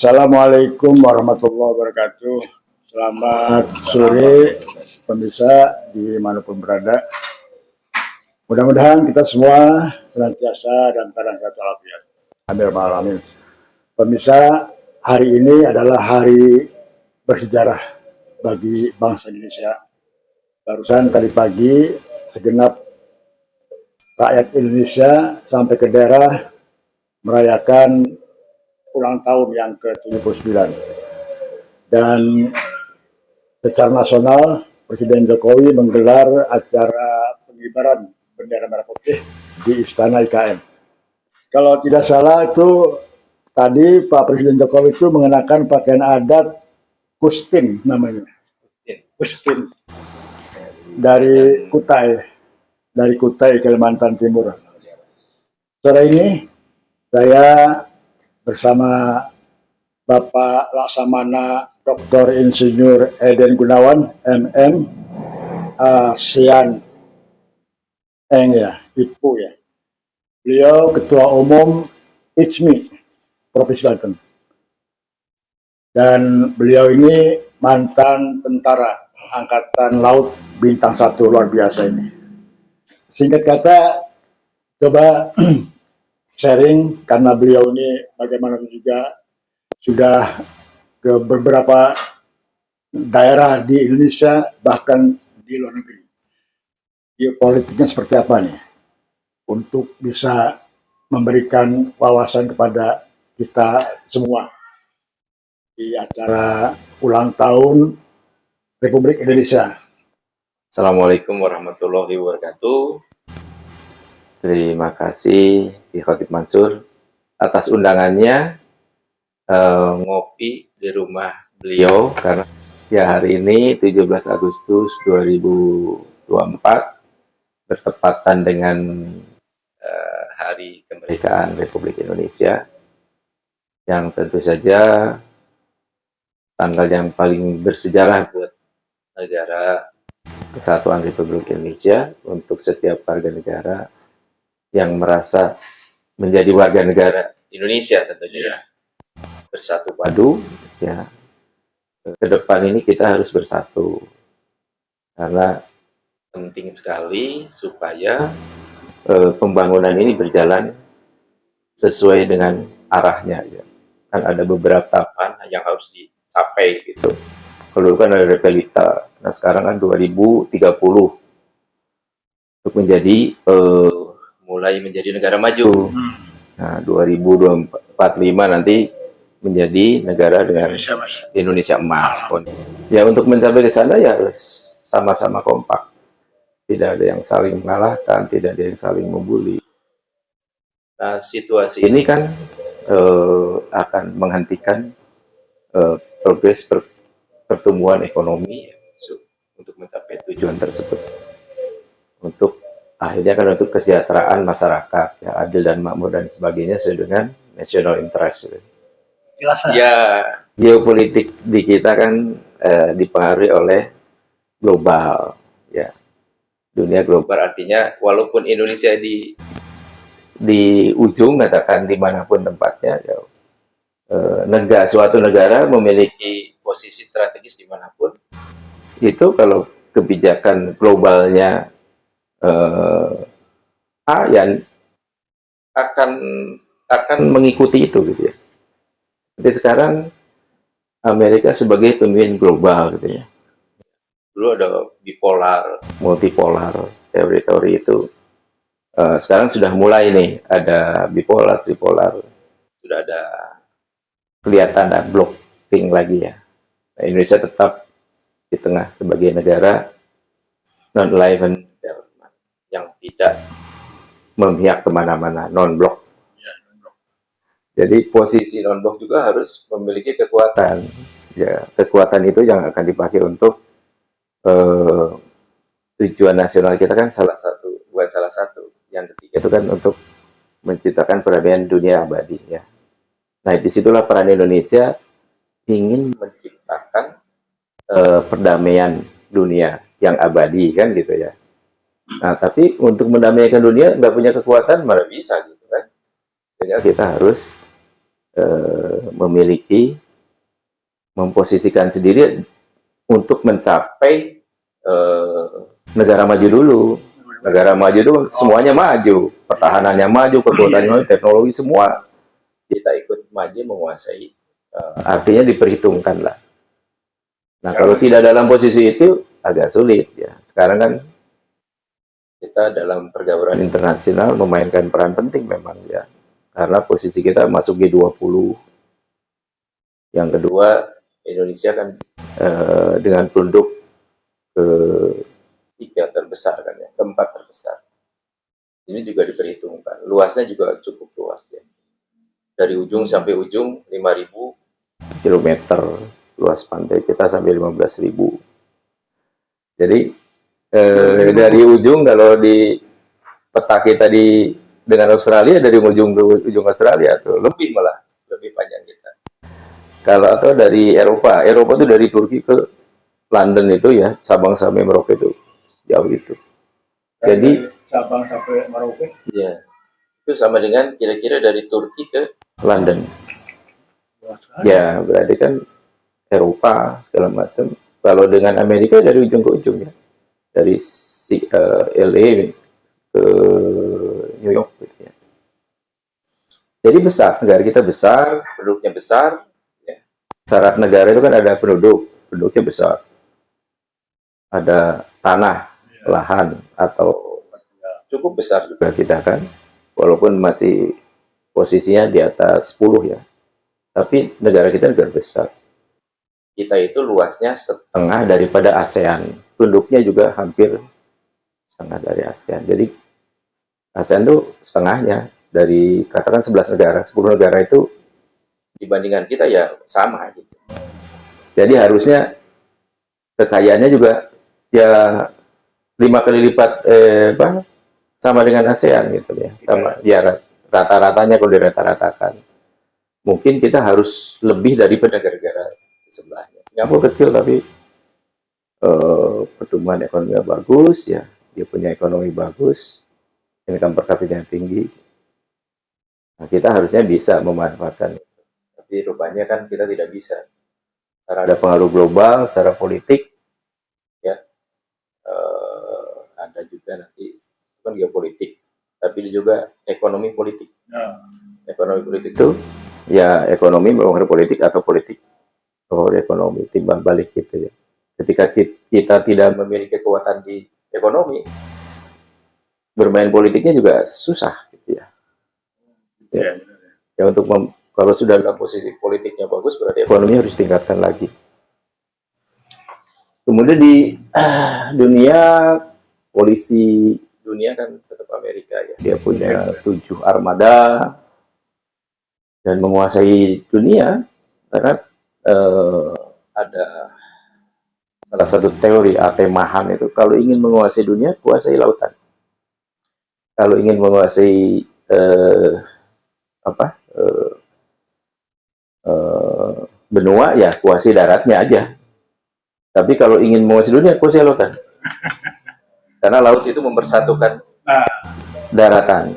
Assalamualaikum warahmatullahi wabarakatuh. Selamat sore pemirsa dimanapun berada. Mudah-mudahan kita semua senantiasa dalam keadaan sehat walafiat. Amin. Pemirsa, hari ini adalah hari bersejarah bagi bangsa Indonesia. Barusan tadi pagi segenap rakyat Indonesia sampai ke daerah merayakan ulang tahun yang ke-79. Dan secara nasional, Presiden Jokowi menggelar acara pengibaran bendera merah putih di Istana IKN. Kalau tidak salah itu tadi Pak Presiden Jokowi itu mengenakan pakaian adat Kustin namanya. Kustin. Dari Kutai, Kalimantan Timur. Sore ini saya bersama Bapak Laksamana Dr. Insinyur Eden Gunawan, MM, ASEAN Eng ya, IPU ya. Beliau Ketua Umum ICMI, Provinsi Banten. Dan beliau ini mantan tentara Angkatan Laut Bintang 1, luar biasa ini. Singkat kata, coba sharing, karena beliau ini bagaimanapun juga sudah ke beberapa daerah di Indonesia, bahkan di luar negeri. Geopolitiknya seperti apa nih? Untuk bisa memberikan wawasan kepada kita semua di acara ulang tahun Republik Indonesia. Assalamualaikum warahmatullahi wabarakatuh. Terima kasih Di Khotib Mansur atas undangannya ngopi di rumah beliau, karena ya hari ini 17 Agustus 2024 bertepatan dengan Hari Kemerdekaan Republik Indonesia, yang tentu saja tanggal yang paling bersejarah buat negara Kesatuan Republik Indonesia, untuk setiap warga negara yang merasa menjadi warga negara Indonesia tentunya bersatu padu ya. Ke depan ini kita harus bersatu, karena penting sekali supaya pembangunan ini berjalan sesuai dengan arahnya ya. Kan ada beberapa tahapan yang harus dicapai gitu. Kalau kan ada repelita, nah sekarang kan 2030 untuk menjadi mulai menjadi negara maju. Nah, 2045 nanti menjadi negara dengan Indonesia emas. Ya, untuk mencapai ke sana ya harus sama-sama kompak. Tidak ada yang saling mengalahkan, tidak ada yang saling membuli. Nah, situasi ini kan akan menghentikan progres pertumbuhan ekonomi untuk mencapai tujuan tersebut. Untuk akhirnya kan untuk kesejahteraan masyarakat, ya, adil dan makmur dan sebagainya sesuai dengan national interest. Ya, geopolitik di kita kan dipengaruhi oleh global, ya, dunia global. Artinya walaupun Indonesia di ujung, katakan dimanapun tempatnya, ya, suatu negara memiliki posisi strategis dimanapun, itu kalau kebijakan globalnya yang akan mengikuti itu gitu ya. Jadi sekarang Amerika sebagai pemimpin global gitu ya. Dulu ada bipolar, multipolar, teori-teori itu. Sekarang sudah mulai nih ada bipolar, tripolar. Sudah ada kelihatan ada blocking lagi ya. Nah, Indonesia tetap di tengah sebagai negara non-aligned yang tidak memihak kemana-mana, non-blok. Ya, non-blok. Jadi posisi non-blok juga harus memiliki kekuatan. Ya, kekuatan itu yang akan dipakai untuk tujuan nasional kita kan bukan salah satu. Yang ketiga itu kan untuk menciptakan perdamaian dunia abadi ya. Nah, disitulah peran Indonesia ingin menciptakan perdamaian dunia yang abadi kan gitu ya. Nah, tapi untuk mendamaikan dunia nggak punya kekuatan, mana bisa gitu kan. Sehingga kita harus memposisikan sendiri untuk mencapai negara maju dulu. Negara maju itu semuanya maju, pertahanannya maju, kekuatannya, teknologi semua kita ikut maju menguasai. Artinya diperhitungkan lah. Nah kalau tidak dalam posisi itu agak sulit ya. Sekarang kan kita dalam pergaulan internasional memainkan peran penting memang ya. Karena posisi kita masuk G20. Yang kedua, Indonesia kan dengan penduduk ketiga terbesar kan ya, keempat terbesar. Ini juga diperhitungkan. Luasnya juga cukup luas ya. Dari ujung sampai ujung 5.000 kilometer luas pantai kita sampai 15.000. Jadi dari ujung kalau di peta kita dengan Australia, dari ujung ke ujung Australia tuh lebih malah lebih panjang kita. Kalau atau dari Eropa itu dari Turki ke London itu ya, Sabang sampai Merauke itu sejauh itu. Jadi Sabang sampai Merauke. Ya, itu sama dengan kira-kira dari Turki ke London. Ya, berarti kan Eropa segala macam. Kalau dengan Amerika dari ujung ke ujung ya, dari LA ke New York gitu ya. Jadi besar, negara kita besar, penduduknya besar. Ya. Syarat negara itu kan ada penduduknya besar. Ada tanah, lahan, atau cukup besar juga kita kan. Walaupun masih posisinya di atas 10 ya. Tapi negara kita negara besar. Kita itu luasnya setengah daripada ASEAN. Penduduknya juga hampir setengah dari ASEAN. Jadi ASEAN itu setengahnya dari katakan 11 negara. 10 negara itu dibandingkan kita ya sama gitu. Jadi harusnya kekayaannya juga ya 5 kali lipat sama dengan ASEAN gitu ya. Sama ya rata-ratanya kalau dirata-ratakan. Mungkin kita harus lebih daripada negara-negara sebelahnya. Singapura kecil tapi pertumbuhan ekonomi bagus ya, dia punya ekonomi bagus, income per kapita yang tinggi. Nah, kita harusnya bisa memanfaatkan itu. Tapi rupanya kan kita tidak bisa. Karena ada pengaruh global secara politik, ya ada juga nanti kan geopolitik, tapi juga ekonomi politik. Ekonomi politik itu ya ekonomi mempengaruhi politik atau politik ekonomi timbal balik gitu ya. Ketika kita tidak memiliki kekuatan di ekonomi, bermain politiknya juga susah gitu ya. Ya untuk kalau sudah dalam posisi politiknya bagus, berarti ekonomi harus tingkatkan lagi. Kemudian di dunia polisi dunia kan tetap Amerika ya. Dia punya 7 armada dan menguasai dunia karena ada salah satu teori Atemahan itu kalau ingin menguasai dunia kuasai lautan. Kalau ingin menguasai benua ya kuasai daratnya aja. Tapi kalau ingin menguasai dunia kuasai lautan. Karena laut itu mempersatukan daratan.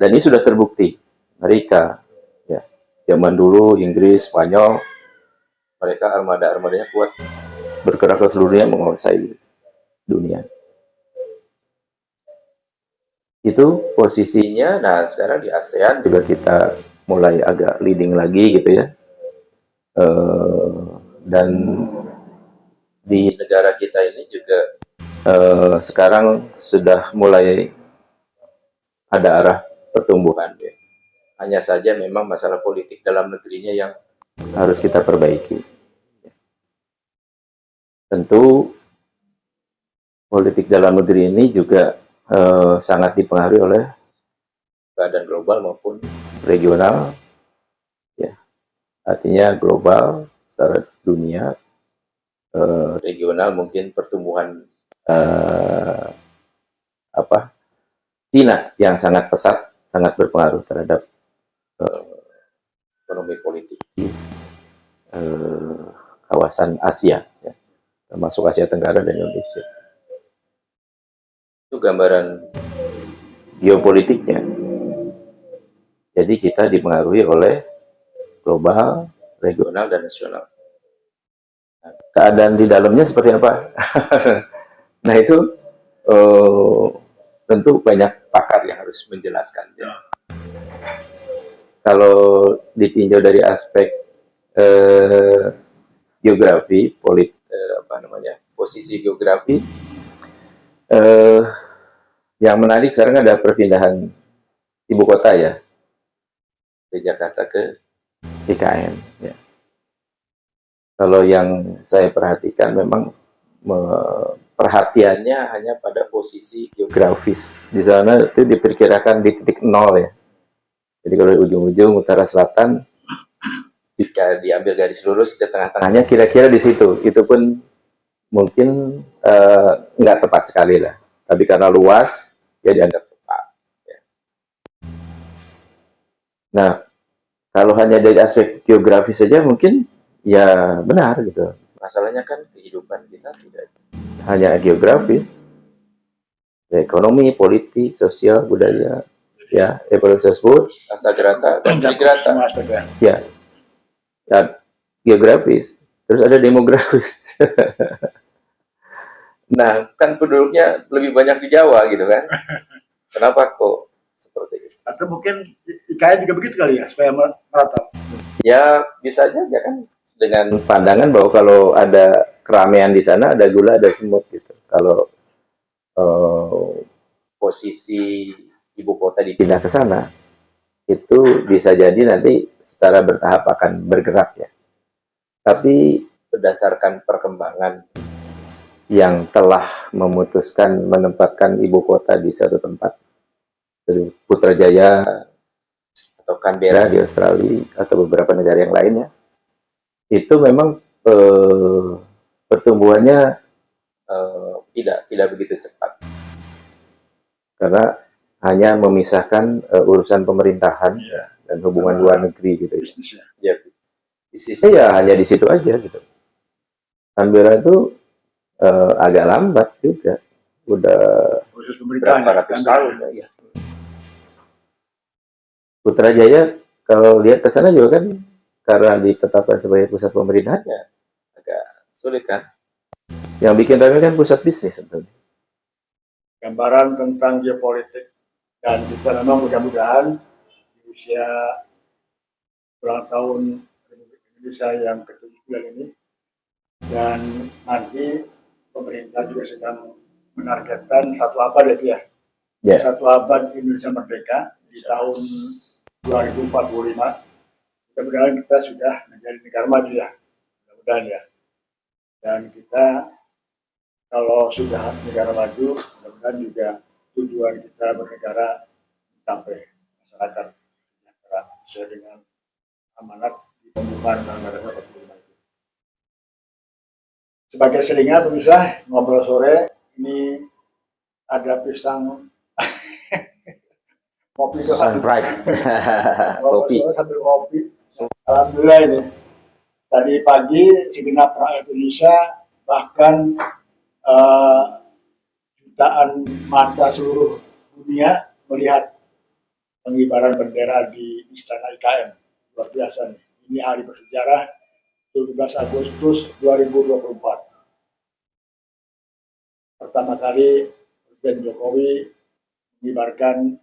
Dan ini sudah terbukti. Amerika, ya, zaman dulu Inggris, Spanyol, mereka armada-armadanya kuat, bergerak ke seluruh dunia menguasai dunia. Itu posisinya. Nah sekarang di ASEAN juga kita mulai agak leading lagi gitu ya. Dan di negara kita ini juga sekarang sudah mulai ada arah pertumbuhan ya. Hanya saja memang masalah politik dalam negerinya yang harus kita perbaiki. Tentu politik dalam negeri ini juga sangat dipengaruhi oleh keadaan global maupun regional ya. Artinya global secara dunia, regional mungkin pertumbuhan Cina yang sangat pesat, sangat berpengaruh terhadap ekonomi politik kawasan Asia ya, termasuk Asia Tenggara dan Indonesia. Itu gambaran geopolitiknya. Jadi kita dipengaruhi oleh global, regional, dan nasional. Keadaan di dalamnya seperti apa? Nah itu tentu banyak pakar yang harus menjelaskan. Ya. Kalau ditinjau dari aspek geografi, posisi geografi, yang menarik sekarang ada perpindahan ibu kota ya, dari Jakarta ke IKN. Ya. Kalau yang saya perhatikan memang perhatiannya hanya pada posisi geografis. Di sana itu diperkirakan di titik nol ya. Jadi kalau di ujung-ujung utara selatan, jika diambil garis lurus di tengah-tengahnya kira-kira di situ. Itu pun mungkin nggak tepat sekali lah. Tapi karena luas, ya dianggap tepat. Ya. Nah, kalau hanya dari aspek geografis saja mungkin ya benar gitu. Masalahnya kan kehidupan kita tidak hanya geografis, ya, ekonomi, politik, sosial, budaya, ya, evolusi tersebut, astagrata dan trigrata, ya, dan geografis. Terus ada demografis. Nah, kan penduduknya lebih banyak di Jawa gitu kan? Kenapa kok seperti itu? Atau mungkin IKN juga begitu kali ya, supaya merata. Ya bisa aja kan, dengan pandangan bahwa kalau ada keramaian di sana, ada gula, ada semut gitu. Kalau posisi ibu kota dipindah ke sana, itu bisa jadi nanti secara bertahap akan bergerak ya. Tapi berdasarkan perkembangan yang telah memutuskan menempatkan ibu kota di satu tempat, Putrajaya atau Canberra di Australia atau beberapa negara yang lainnya, itu memang pertumbuhannya tidak begitu cepat karena hanya memisahkan urusan pemerintahan dan hubungan luar negeri gitu ya. Bisnisnya ya hanya di situ aja gitu. Canberra itu agak lambat juga, udah berapa ratus tahun ya. Putrajaya kalau lihat ke sana juga kan karena ditetapkan sebagai pusat pemerintahannya agak sulit kan. Yang bikin ramai kan pusat bisnis sebetulnya. Gambaran tentang geopolitik, dan kita memang mudah-mudahan di usia ulang tahun Republik Indonesia yang ke-79 ini, dan nanti pemerintah juga sedang menargetkan satu abad ya, satu abad Indonesia merdeka di tahun 2045. Mudah-mudahan kita sudah menjadi negara maju ya, mudah-mudahan ya. Dan kita kalau sudah negara maju, mudah-mudahan juga tujuan kita bernegara sampai masyarakat sejahtera sesuai dengan amanat di pembukaan Undang-Undang Dasar 45 itu. Sebagai selingan pemirsa ngobrol sore ini ada pisang kopi itu kopi sambil kopi. Alhamdulillah ini tadi pagi segenap rakyat Indonesia, bahkan jutaan mata seluruh dunia melihat pengibaran bendera di Istana IKN. Luar biasa nih. Ini hari bersejarah 17 Agustus 2024. Pertama kali Presiden Jokowi mengibarkan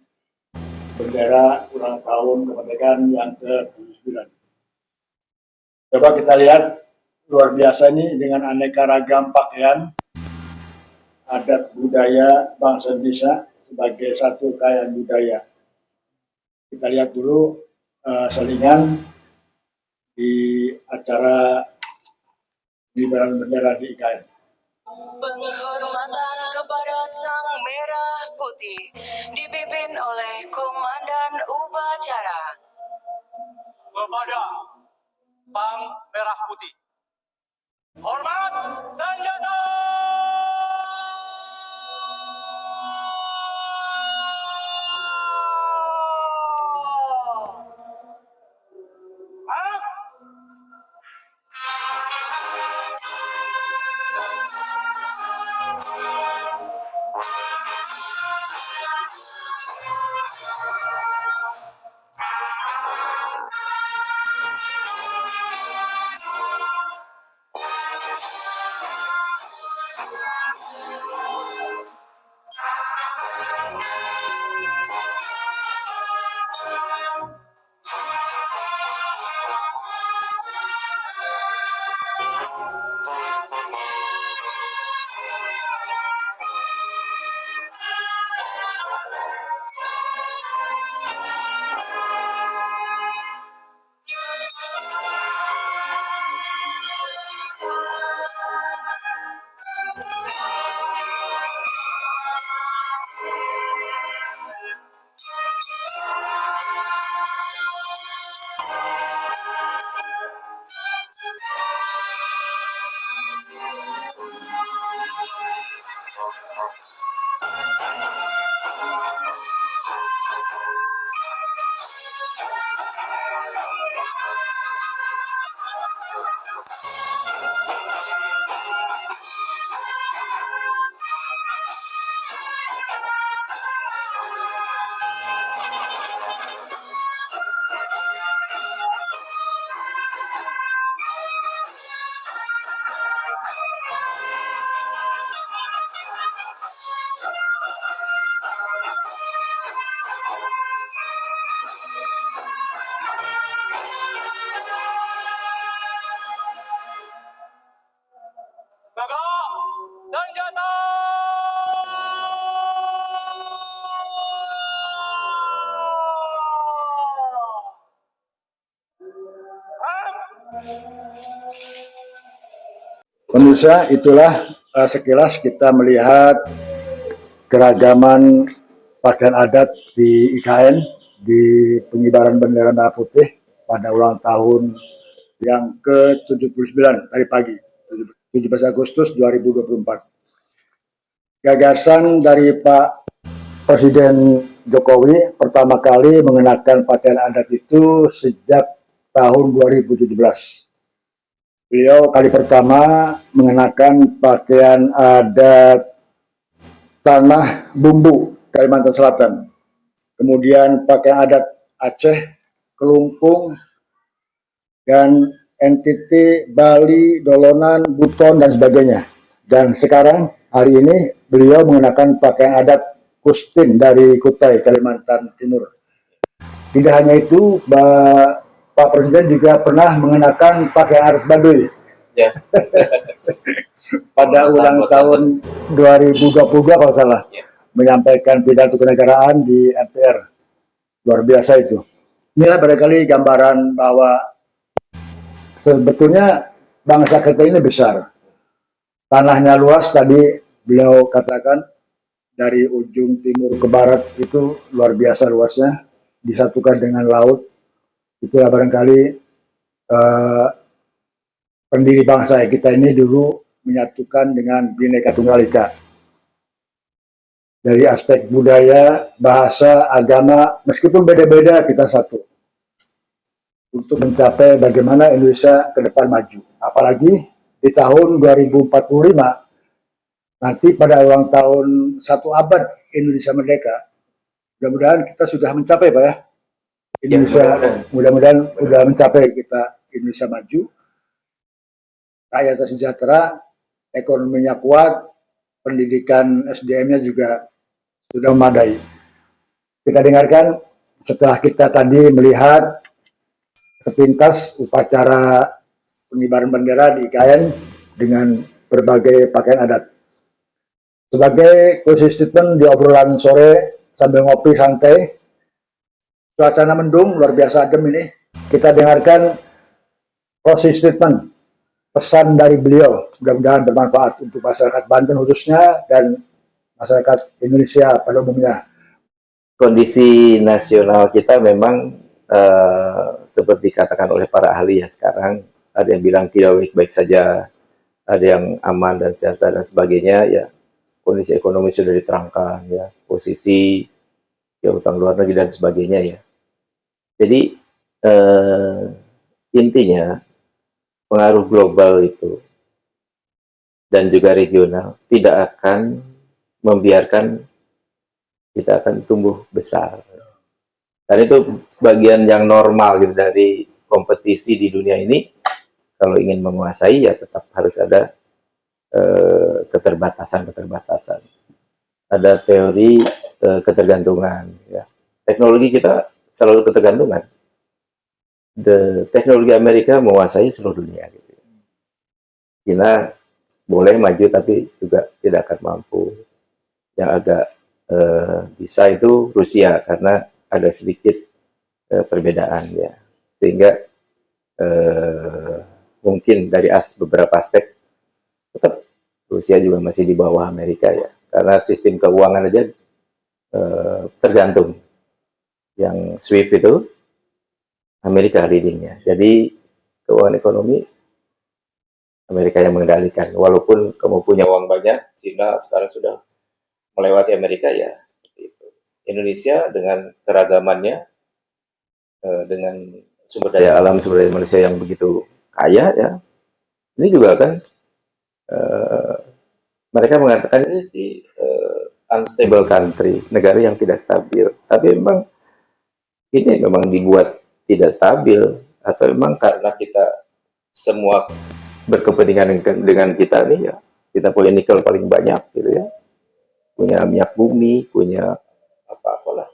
bendera ulang tahun kemerdekaan yang ke-79. Coba kita lihat, luar biasa ini dengan aneka ragam pakaian, adat budaya bangsa Indonesia sebagai satu kekayaan budaya. Kita lihat dulu selingan di acara pengibaran bendera di IKN. Penghormatan kepada Sang Merah Putih dipimpin oleh Komandan Upacara. Kepada Sang Merah Putih. Hormat senjata! Tegak senjata. Pemirsa, itulah sekilas kita melihat keragaman pakaian adat di IKN di pengibaran bendera merah putih pada ulang tahun yang ke-79 tadi pagi, 17 Agustus 2024. Gagasan dari Pak Presiden Jokowi pertama kali mengenakan pakaian adat itu sejak tahun 2017. Beliau kali pertama mengenakan pakaian adat Tanah Bumbu, Kalimantan Selatan. Kemudian pakaian adat Aceh, Kelungkung, dan NTT, Bali, Dolonan, Buton, dan sebagainya. Dan sekarang, hari ini, beliau mengenakan pakaian adat Kustin dari Kutai, Kalimantan Timur. Tidak hanya itu, Pak Presiden juga pernah mengenakan pakaian adat Baduy. Ya. Pada ulang tahun 2022 kalau salah, menyampaikan pidato kenegaraan di MPR. Luar biasa itu. Inilah barangkali gambaran bahwa sebetulnya bangsa kita ini besar. Tanahnya luas, tadi beliau katakan, dari ujung timur ke barat itu luar biasa luasnya, disatukan dengan laut. Itulah barangkali pendiri bangsa kita ini dulu menyatukan dengan Bhinneka Tunggal Ika. Dari aspek budaya, bahasa, agama, meskipun beda-beda kita satu. Untuk mencapai bagaimana Indonesia ke depan maju. Apalagi di tahun 2045, nanti pada ulang tahun 1 abad Indonesia Merdeka, mudah-mudahan kita sudah mencapai Pak ya. Indonesia mudah-mudahan sudah mencapai kita Indonesia maju, rakyat sejahtera, ekonominya kuat, pendidikan SDM-nya juga sudah memadai. Kita dengarkan setelah kita tadi melihat sepintas upacara pengibaran bendera di IKN dengan berbagai pakaian adat. Sebagai closing statement di obrolan sore sambil ngopi santai, suasana mendung luar biasa adem ini. Kita dengarkan closing statement, pesan dari beliau, mudah-mudahan bermanfaat untuk masyarakat Banten khususnya dan masyarakat Indonesia pada umumnya. Kondisi nasional kita memang seperti dikatakan oleh para ahli ya sekarang, ada yang bilang tidak baik-baik saja, ada yang aman dan sejahtera dan sebagainya ya. Kondisi ekonomi sudah diterangkan ya, posisi ya utang luar negeri dan sebagainya ya. Jadi intinya pengaruh global itu dan juga regional tidak akan membiarkan kita akan tumbuh besar. Dan itu bagian yang normal gitu dari kompetisi di dunia ini. Kalau ingin menguasai ya tetap harus ada keterbatasan. Ada teori ketergantungan. Ya. Teknologi kita selalu ketergantungan. Teknologi Amerika menguasai seluruh dunia. Gitu. China boleh maju tapi juga tidak akan mampu. Yang agak bisa itu Rusia karena ada sedikit perbedaan ya. Sehingga mungkin dari beberapa aspek tetap Rusia juga masih di bawah Amerika ya. Karena sistem keuangan aja tergantung. Yang SWIFT itu Amerika leadingnya. Jadi keuangan ekonomi Amerika yang mengendalikan. Walaupun kamu punya uang banyak, Cina sekarang sudah melewati Amerika ya seperti itu. Indonesia dengan keragamannya, dengan sumber daya alam, sumber daya manusia yang begitu kaya ya, ini juga kan mereka mengatakan ini sih unstable country, negara yang tidak stabil. Tapi memang ini memang dibuat tidak stabil atau memang karena kita semua berkepentingan dengan kita nih ya, kita punya nikel paling banyak gitu ya, punya minyak bumi, punya apa-apalah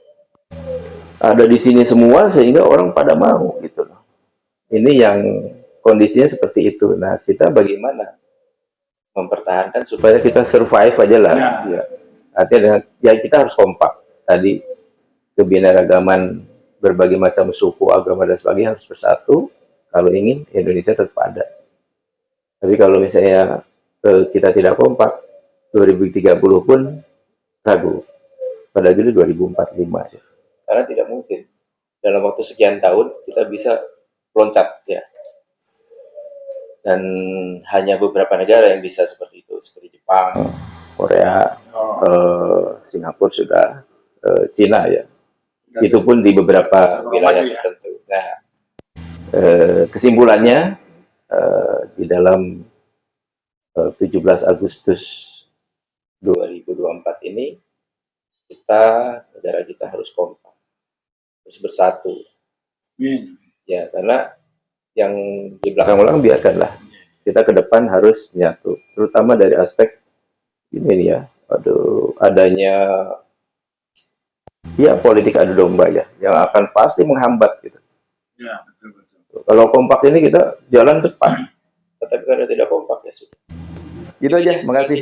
ada di sini semua sehingga orang pada mau gitu loh. Ini yang kondisinya seperti itu. Nah kita bagaimana mempertahankan supaya kita survive aja lah ya. Artinya ya kita harus kompak tadi, kebinegaragaman berbagai macam suku, agama dan sebagainya harus bersatu kalau ingin Indonesia tetap ada. Tapi kalau misalnya kita tidak kompak, 2030 pun ragu. Pada dulu 2045 ya. Karena tidak mungkin dalam waktu sekian tahun kita bisa loncat ya. Dan hanya beberapa negara yang bisa seperti itu, seperti Jepang, Korea, Singapura sudah, Cina ya. Itu pun di beberapa wilayah tertentu. Nah, kesimpulannya di dalam 17 Agustus 2024 ini negara kita harus kompak, harus bersatu. Ya, karena yang di belakang biarkanlah. Kita ke depan harus menyatu, terutama dari aspek ini ya, adanya ya politik adu domba ya, yang akan pasti menghambat gitu. Ya, betul. Kalau kompak ini kita jalan cepat, tetapi kalau tidak kompak ya sudah. Gitu aja, makasih.